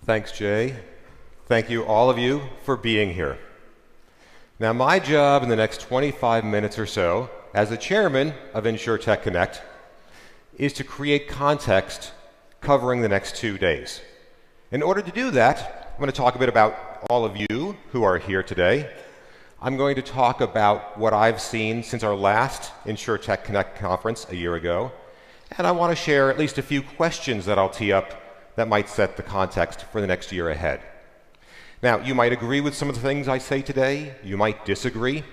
Thanks, Jay. Thank you, all of you, for being here. Now, my job in the next 25 minutes or so, as the chairman of InsureTech Connect, is to create context covering the next 2 days. In order to do that, I'm going to talk a bit about all of you who are here today. I'm going to talk about what I've seen since our last InsureTech Connect conference a year ago, and I want to share at least a few questions that I'll tee up that might set the context for the next year ahead. Now, you might agree with some of the things I say today. You might disagree.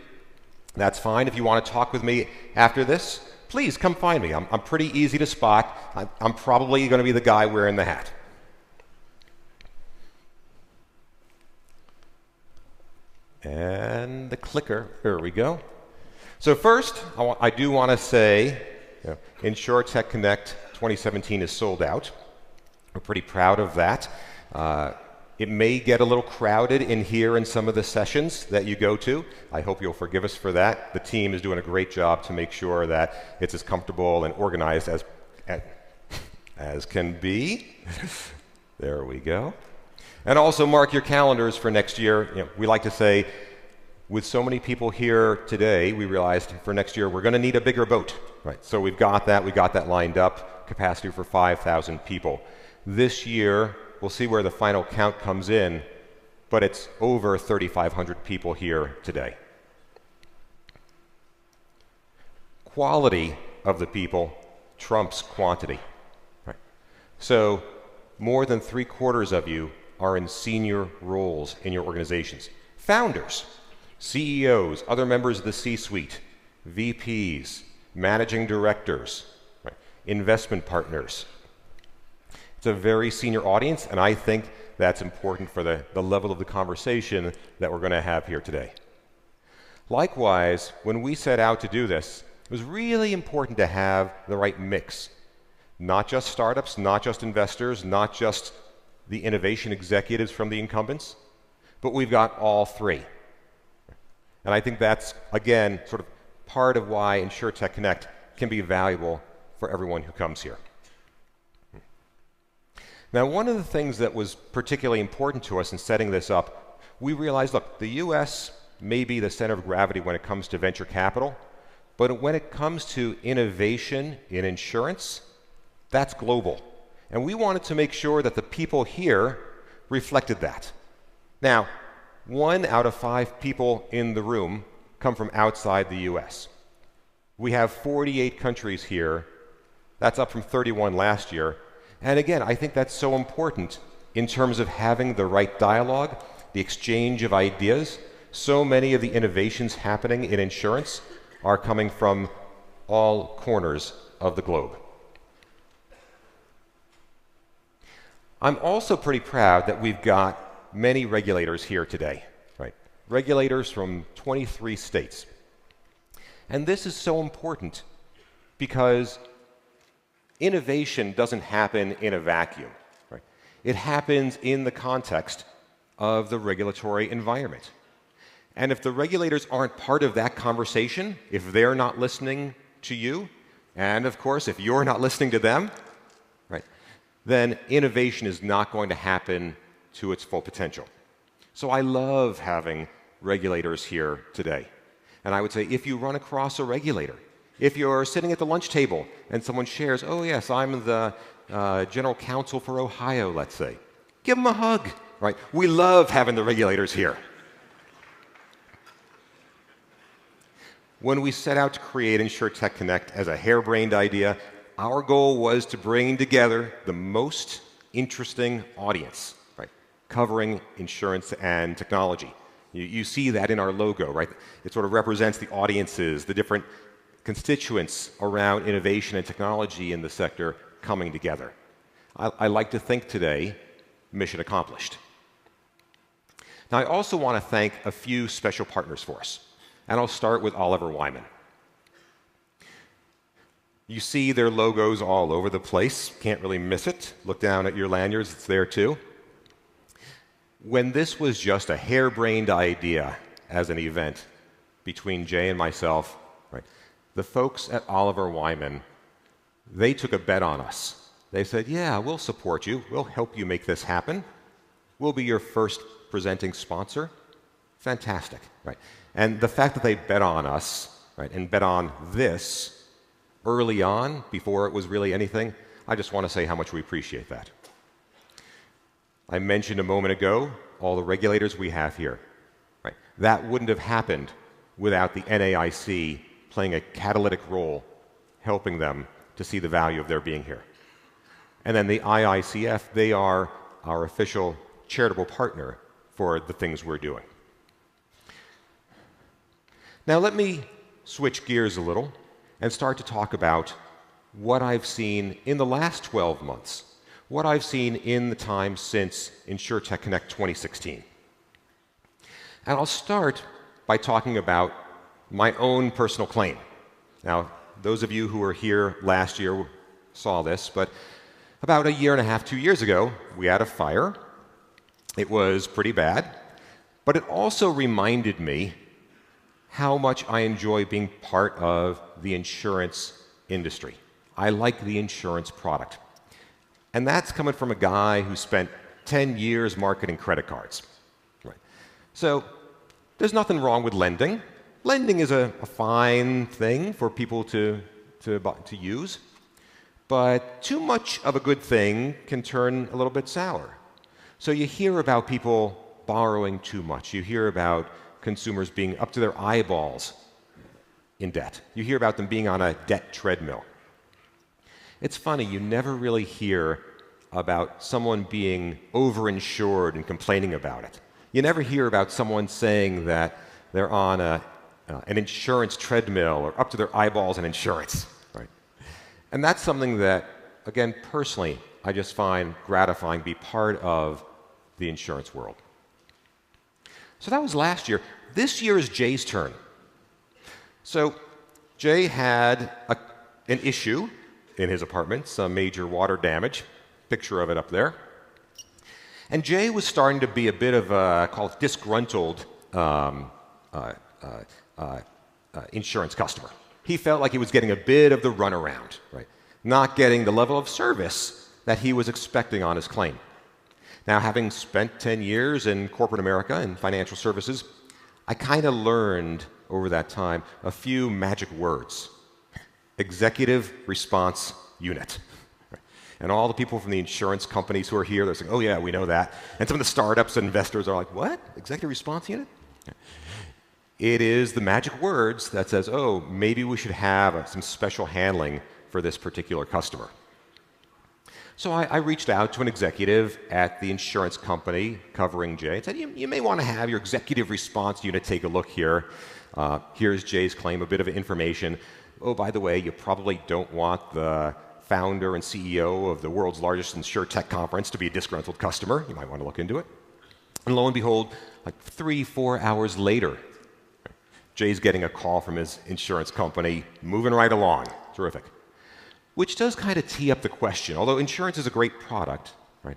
That's fine. If you want to talk with me after this, please come find me. I'm pretty easy to spot. I'm probably going to be the guy wearing the hat. And the clicker, here we go. So first, I do want to say, InsureTech Connect 2017 is sold out. We're pretty proud of that. It may get a little crowded in here in some of the sessions that you go to. I hope you'll forgive us for that. The team is doing a great job to make sure that it's as comfortable and organized as can be. There we go. And also mark your calendars for next year. We like to say, with so many people here today, we realized for next year we're going to need a bigger boat. Right? So we've got that. We got that lined up. Capacity for 5,000 people. This year, we'll see where the final count comes in, but it's over 3,500 people here today. Quality of the people trumps quantity. Right? So more than 3/4 of you are in senior roles in your organizations. Founders, CEOs, other members of the C-suite, VPs, managing directors, right? Investment partners. It's a very senior audience, and I think that's important for the level of the conversation that we're going to have here today. Likewise, when we set out to do this, it was really important to have the right mix. Not just startups, not just investors, not just the innovation executives from the incumbents, but we've got all three. And I think that's, again, sort of part of why InsureTech Connect can be valuable for everyone who comes here. Now, one of the things that was particularly important to us in setting this up, we realized, look, the US may be the center of gravity when it comes to venture capital, but when it comes to innovation in insurance, that's global. And we wanted to make sure that the people here reflected that. Now, 1 out of 5 people in the room come from outside the US. We have 48 countries here. That's up from 31 last year. And again, I think that's so important in terms of having the right dialogue, the exchange of ideas. So many of the innovations happening in insurance are coming from all corners of the globe. I'm also pretty proud that we've got many regulators here today, right? Regulators from 23 states. And this is so important because innovation doesn't happen in a vacuum. Right? It happens in the context of the regulatory environment. And if the regulators aren't part of that conversation, if they're not listening to you, and of course, if you're not listening to them, right, then innovation is not going to happen to its full potential. So I love having regulators here today. And I would say if you run across a regulator, if you're sitting at the lunch table and someone shares, oh yes, I'm the general counsel for Ohio, let's say, give them a hug, right? We love having the regulators here. When we set out to create InsureTech Connect as a harebrained idea, our goal was to bring together the most interesting audience, right? Covering insurance and technology. You see that in our logo, right? It sort of represents the audiences, the different constituents around innovation and technology in the sector coming together. I like to think today, mission accomplished. Now, I also want to thank a few special partners for us, and I'll start with Oliver Wyman. You see their logos all over the place. Can't really miss it. Look down at your lanyards, it's there too. When this was just a harebrained idea as an event between Jay and myself, right, the folks at Oliver Wyman, they took a bet on us. They said, yeah, we'll support you. We'll help you make this happen. We'll be your first presenting sponsor. Fantastic, right? And the fact that they bet on us, right, and bet on this early on, before it was really anything, I just want to say how much we appreciate that. I mentioned a moment ago all the regulators we have here. Right? That wouldn't have happened without the NAIC playing a catalytic role, helping them to see the value of their being here. And then the IICF, they are our official charitable partner for the things we're doing. Now let me switch gears a little and start to talk about what I've seen in the last 12 months, what I've seen in the time since InsureTech Connect 2016. And I'll start by talking about my own personal claim. Now, those of you who were here last year saw this, but about a year and a half, 2 years ago, we had a fire. It was pretty bad, but it also reminded me how much I enjoy being part of the insurance industry. I like the insurance product. And that's coming from a guy who spent 10 years marketing credit cards. Right. So there's nothing wrong with lending. Lending is a fine thing for people to use. But too much of a good thing can turn a little bit sour. So you hear about people borrowing too much. You hear about consumers being up to their eyeballs in debt. You hear about them being on a debt treadmill. It's funny, you never really hear about someone being overinsured and complaining about it. You never hear about someone saying that they're on an insurance treadmill or up to their eyeballs in insurance. Right? And that's something that, again, personally, I just find gratifying to be part of the insurance world. So that was last year. This year is Jay's turn. So Jay had an issue in his apartment, some major water damage, picture of it up there. And Jay was starting to be a bit of a, call it disgruntled insurance customer. He felt like he was getting a bit of the runaround, right? Not getting the level of service that he was expecting on his claim. Now, having spent 10 years in corporate America and financial services, I kind of learned over that time a few magic words. Executive Response Unit. And all the people from the insurance companies who are here, they're saying, oh yeah, we know that. And some of the startups and investors are like, what? Executive Response Unit? It is the magic words that says, oh, maybe we should have some special handling for this particular customer. So I reached out to an executive at the insurance company covering Jay and said, you may want to have your Executive Response Unit take a look here. Here's Jay's claim, a bit of information. Oh, by the way, you probably don't want the founder and CEO of the world's largest InsureTech conference to be a disgruntled customer. You might want to look into it. And lo and behold, like 3-4 hours later, Jay's getting a call from his insurance company, moving right along. Terrific. Which does kind of tee up the question. Although insurance is a great product, right?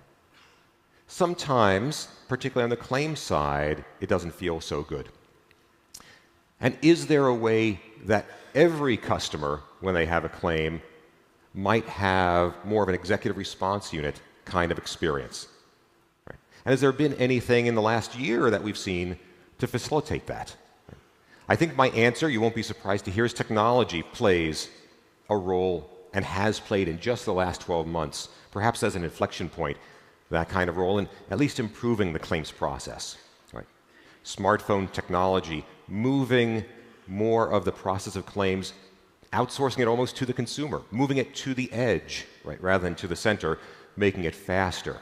Sometimes, particularly on the claim side, it doesn't feel so good. And is there a way that every customer, when they have a claim, might have more of an executive response unit kind of experience? Right? And has there been anything in the last year that we've seen to facilitate that? Right? I think my answer, you won't be surprised to hear, is technology plays a role and has played in just the last 12 months, perhaps as an inflection point, that kind of role in at least improving the claims process. Right? Smartphone technology, moving more of the process of claims, outsourcing it almost to the consumer, moving it to the edge, right, rather than to the center, making it faster,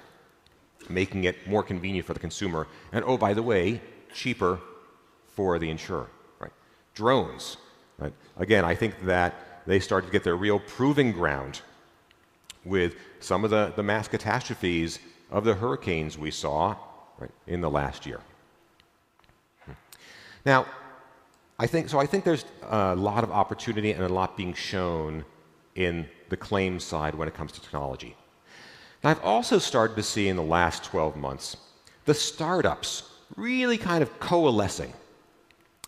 making it more convenient for the consumer, and oh, by the way, cheaper for the insurer. Right? Drones. Right? Again, I think that they started to get their real proving ground with some of the mass catastrophes of the hurricanes we saw, right, in the last year. Now, I think there's a lot of opportunity and a lot being shown in the claims side when it comes to technology. Now, I've also started to see in the last 12 months the startups really kind of coalescing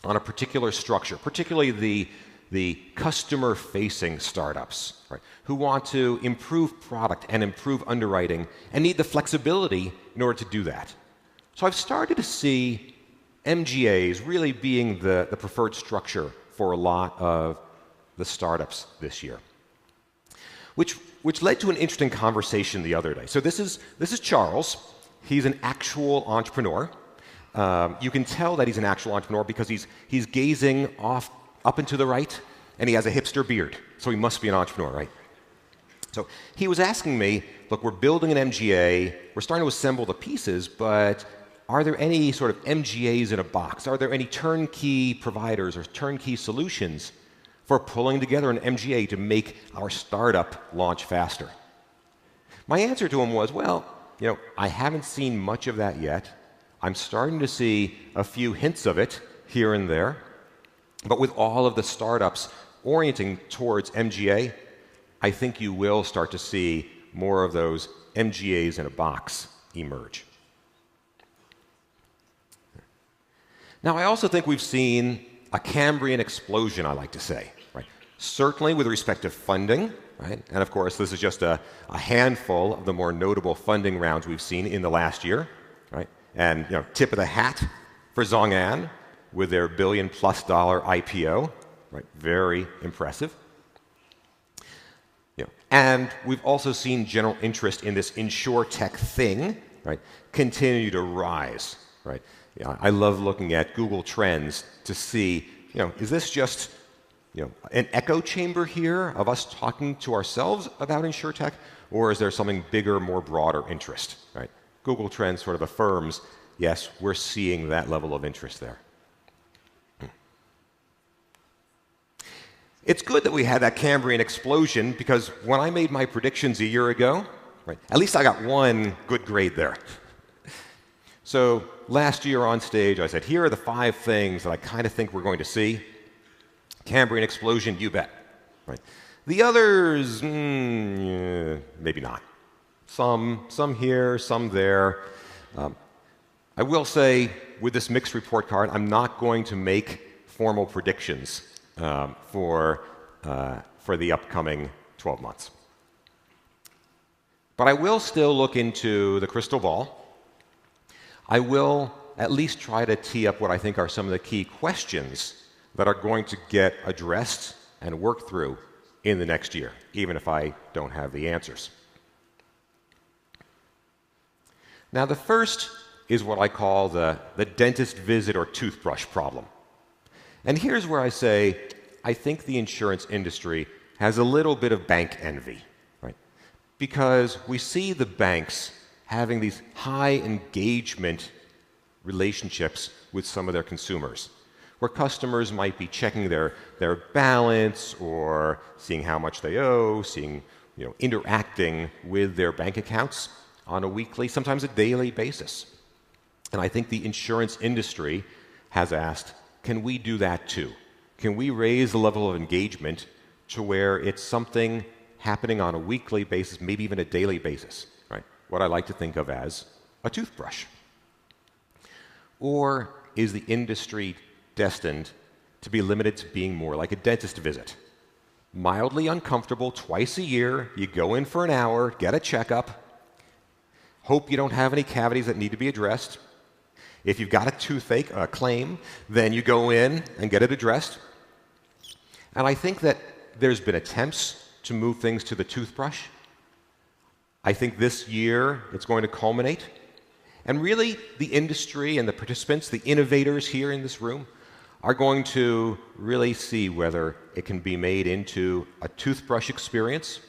on a particular structure, particularly the the customer-facing startups, right, who want to improve product and improve underwriting and need the flexibility in order to do that. So I've started to see MGAs really being the preferred structure for a lot of the startups this year, which led to an interesting conversation the other day. So this is Charles. He's an actual entrepreneur. You can tell that he's an actual entrepreneur because he's gazing up and to the right, and he has a hipster beard. So he must be an entrepreneur, right? So he was asking me, look, we're building an MGA. We're starting to assemble the pieces, but are there any sort of MGAs in a box? Are there any turnkey providers or turnkey solutions for pulling together an MGA to make our startup launch faster? My answer to him was, well, I haven't seen much of that yet. I'm starting to see a few hints of it here and there. But with all of the startups orienting towards MGA, I think you will start to see more of those MGAs in a box emerge. Now, I also think we've seen a Cambrian explosion, I like to say. Right? Certainly with respect to funding, right? And of course, this is just a handful of the more notable funding rounds we've seen in the last year. Right? And tip of the hat for Zhong'an with their $1 billion+ IPO. Right? Very impressive. And we've also seen general interest in this InsureTech thing, right, continue to rise. Right? I love looking at Google Trends to see, is this just an echo chamber here of us talking to ourselves about InsureTech, or is there something bigger, more broader interest? Right? Google Trends sort of affirms, yes, we're seeing that level of interest there. It's good that we had that Cambrian explosion because when I made my predictions a year ago, right, at least I got one good grade there. So last year on stage, I said, here are the 5 things that I kind of think we're going to see. Cambrian explosion, you bet. Right? The others, maybe not. Some here, some there. I will say, with this mixed report card, I'm not going to make formal predictions for the upcoming 12 months. But I will still look into the crystal ball. I will at least try to tee up what I think are some of the key questions that are going to get addressed and worked through in the next year, even if I don't have the answers. Now, the first is what I call the dentist visit or toothbrush problem. And here's where I say, I think the insurance industry has a little bit of bank envy, right? Because we see the banks having these high engagement relationships with some of their consumers, where customers might be checking their balance or seeing how much they owe, interacting with their bank accounts on a weekly, sometimes a daily basis. And I think the insurance industry has asked, can we do that too? Can we raise the level of engagement to where it's something happening on a weekly basis, maybe even a daily basis, right? What I like to think of as a toothbrush. Or is the industry destined to be limited to being more like a dentist visit? Mildly uncomfortable, twice a year, you go in for an hour, get a checkup, hope you don't have any cavities that need to be addressed. If you've got a toothache, a claim, then you go in and get it addressed. And I think that there's been attempts to move things to the toothbrush. I think this year it's going to culminate. And really, the industry and the participants, the innovators here in this room, are going to really see whether it can be made into a toothbrush experience,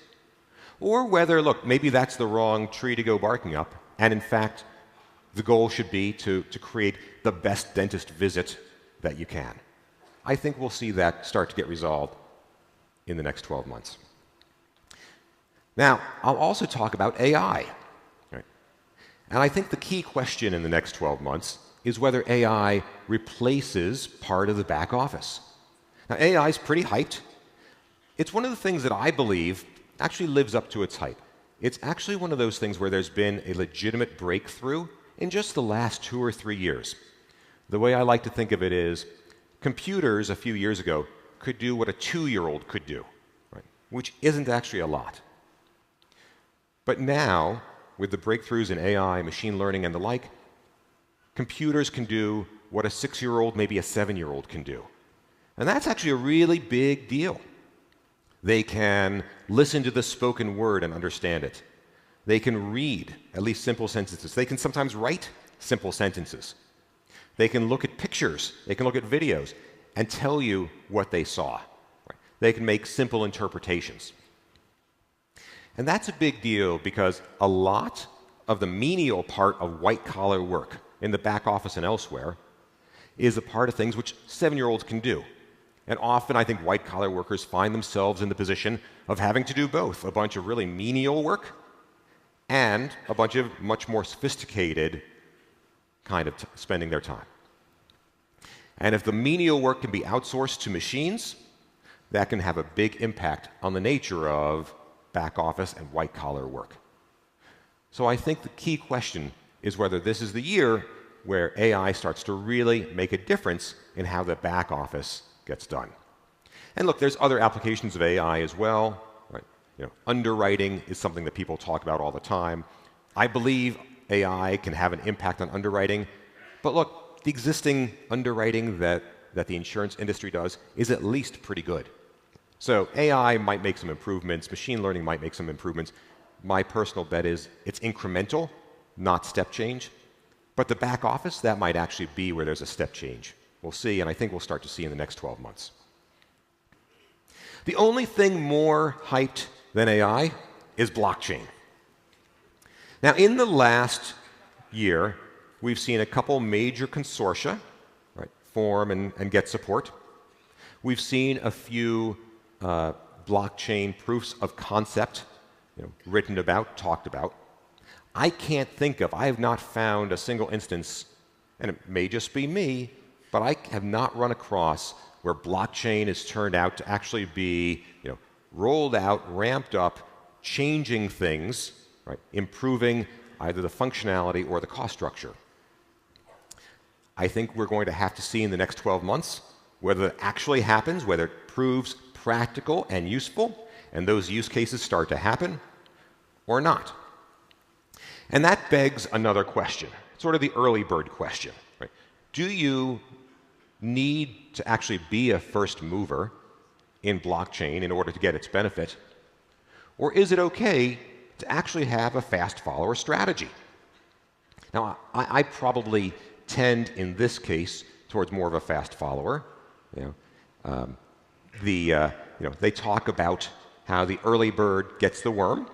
or whether, look, maybe that's the wrong tree to go barking up, and in fact, the goal should be to create the best dentist visit that you can. I think we'll see that start to get resolved in the next 12 months. Now, I'll also talk about AI. Right? And I think the key question in the next 12 months is whether AI replaces part of the back office. Now, AI is pretty hyped. It's one of the things that I believe actually lives up to its hype. It's actually one of those things where there's been a legitimate breakthrough in just the last 2 or 3 years. The way I like to think of it is, computers a few years ago could do what a 2-year-old could do, right? Which isn't actually a lot. But now, with the breakthroughs in AI, machine learning, and the like, computers can do what a 6-year-old, maybe a 7-year-old can do. And that's actually a really big deal. They can listen to the spoken word and understand it. They can read at least simple sentences. They can sometimes write simple sentences. They can look at pictures. They can look at videos and tell you what they saw. Right? They can make simple interpretations. And that's a big deal because a lot of the menial part of white-collar work in the back office and elsewhere is a part of things which 7-year-olds can do. And often I think white-collar workers find themselves in the position of having to do both, a bunch of really menial work and a bunch of much more sophisticated kind of spending their time. And if the menial work can be outsourced to machines, that can have a big impact on the nature of back office and white-collar work. So I think the key question is whether this is the year where AI starts to really make a difference in how the back office gets done. And look, there's other applications of AI as well. Right? Underwriting is something that people talk about all the time. I believe AI can have an impact on underwriting. But look, the existing underwriting that the insurance industry does is at least pretty good. So AI might make some improvements. Machine learning might make some improvements. My personal bet is it's incremental, not step change. But the back office, that might actually be where there's a step change. We'll see, and I think we'll start to see in the next 12 months. The only thing more hyped than AI is blockchain. Now, in the last year, we've seen a couple major consortia form and get support. We've seen a few blockchain proofs of concept written about, talked about. I have not found a single instance, and it may just be me, but I have not run across where blockchain has turned out to actually be rolled out, ramped up, changing things, right, improving either the functionality or the cost structure. I think we're going to have to see in the next 12 months whether it actually happens, whether it proves practical and useful, and those use cases start to happen, or not. And that begs another question, sort of the early bird question. Right? Do you need to actually be a first mover in blockchain in order to get its benefit? Or is it okay to actually have a fast follower strategy? Now, I probably tend in this case towards more of a fast follower. They talk about how the early bird gets the worm.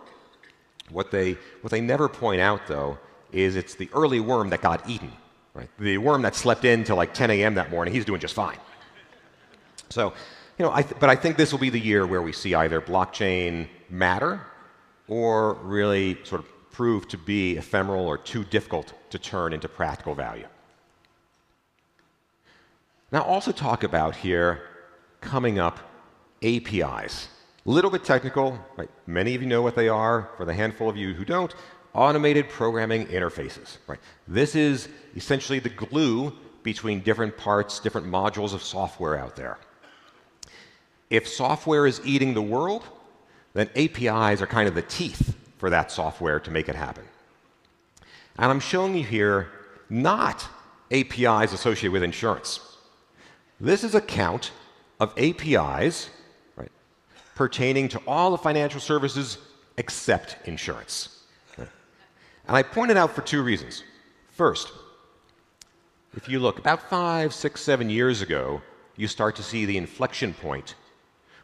What they never point out, though, is it's the early worm that got eaten. Right? The worm that slept in till like 10 a.m. that morning, he's doing just fine. So, but I think this will be the year where we see either blockchain matter or really sort of prove to be ephemeral or too difficult to turn into practical value. Now, also talk about here, coming up, APIs. A little bit technical, right? Many of you know what they are. For the handful of you who don't, automated programming interfaces. Right? This is essentially the glue between different parts, different modules of software out there. If software is eating the world, then APIs are kind of the teeth for that software to make it happen. And I'm showing you here not APIs associated with insurance. This is a count of APIs pertaining to all the financial services except insurance. And I pointed out for two reasons. First, if you look about 5, 6, 7 years ago, you start to see the inflection point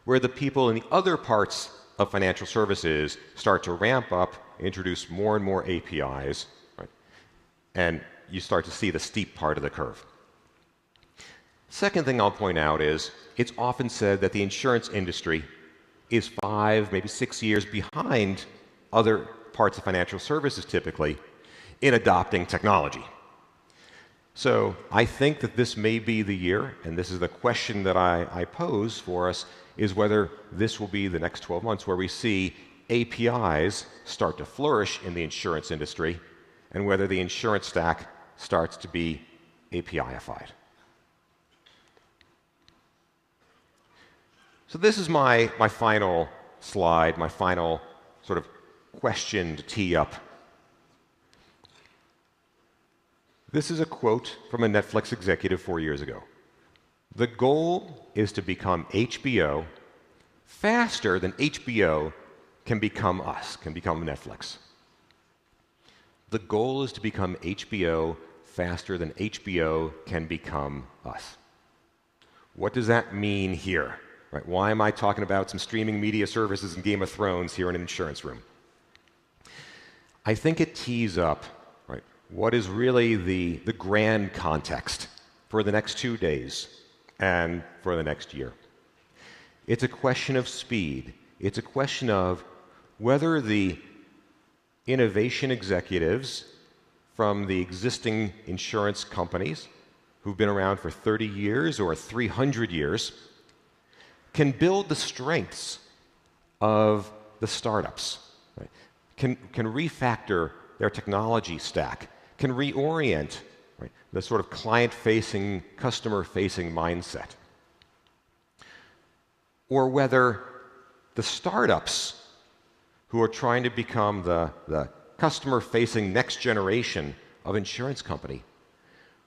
where the people in the other parts of financial services start to ramp up, introduce more and more APIs, right? And you start to see the steep part of the curve. Second thing I'll point out is it's often said that the insurance industry is 5, maybe 6 years behind other parts of financial services typically in adopting technology. So I think that this may be the year, and this is the question that I pose for us, is whether this will be the next 12 months where we see APIs start to flourish in the insurance industry and whether the insurance stack starts to be API-ified. So this is my final slide, my final sort of question to tee up. This is a quote from a Netflix executive 4 years ago. The goal is to become HBO faster than HBO can become us, can become Netflix. The goal is to become HBO faster than HBO can become us. What does that mean here? Right? Why am I talking about some streaming media services and Game of Thrones here in an insurance room? I think it tees up, right, what is really the grand context for the next 2 days and for the next year. It's a question of speed. It's a question of whether the innovation executives from the existing insurance companies who've been around for 30 years or 300 years can build the strengths of the startups, right? Can refactor their technology stack, can reorient, right, the sort of client-facing, customer-facing mindset. Or whether the startups who are trying to become the customer-facing next generation of insurance company,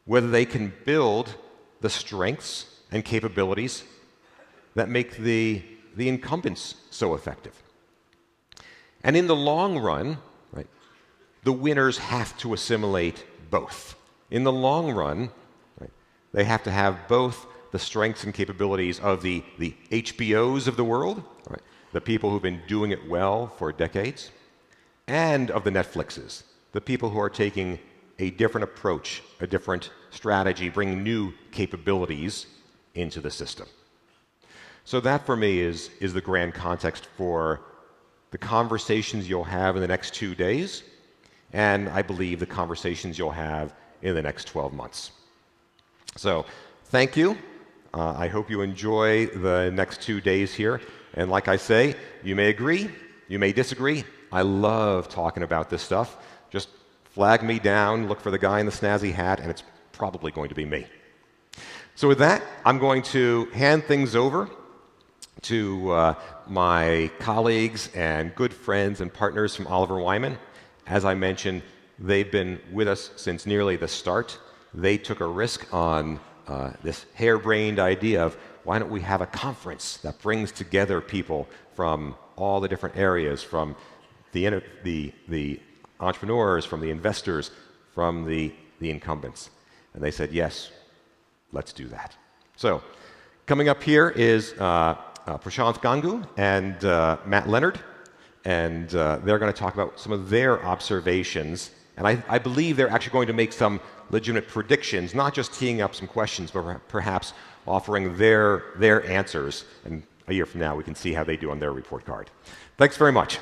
whether they can build the strengths and capabilities that make the incumbents so effective. And in the long run, right, the winners have to assimilate both. In the long run, right, they have to have both the strengths and capabilities of the HBOs of the world, right, the people who've been doing it well for decades, and of the Netflixes, the people who are taking a different approach, a different strategy, bringing new capabilities into the system. So that, for me, is the grand context for the conversations you'll have in the next 2 days, and I believe the conversations you'll have in the next 12 months. So thank you. I hope you enjoy the next 2 days here. And like I say, you may agree, you may disagree. I love talking about this stuff. Just flag me down, look for the guy in the snazzy hat, and it's probably going to be me. So with that, I'm going to hand things over to my colleagues and good friends and partners from Oliver Wyman. As I mentioned, they've been with us since nearly the start. They took a risk on this harebrained idea of why don't we have a conference that brings together people from all the different areas, from the entrepreneurs, from the investors, from the incumbents. And they said, yes, let's do that. So coming up here is Prashant Gangu and Matt Leonard, and they're going to talk about some of their observations. And I believe they're actually going to make some legitimate predictions, not just teeing up some questions, but perhaps offering their answers. And a year from now, we can see how they do on their report card. Thanks very much.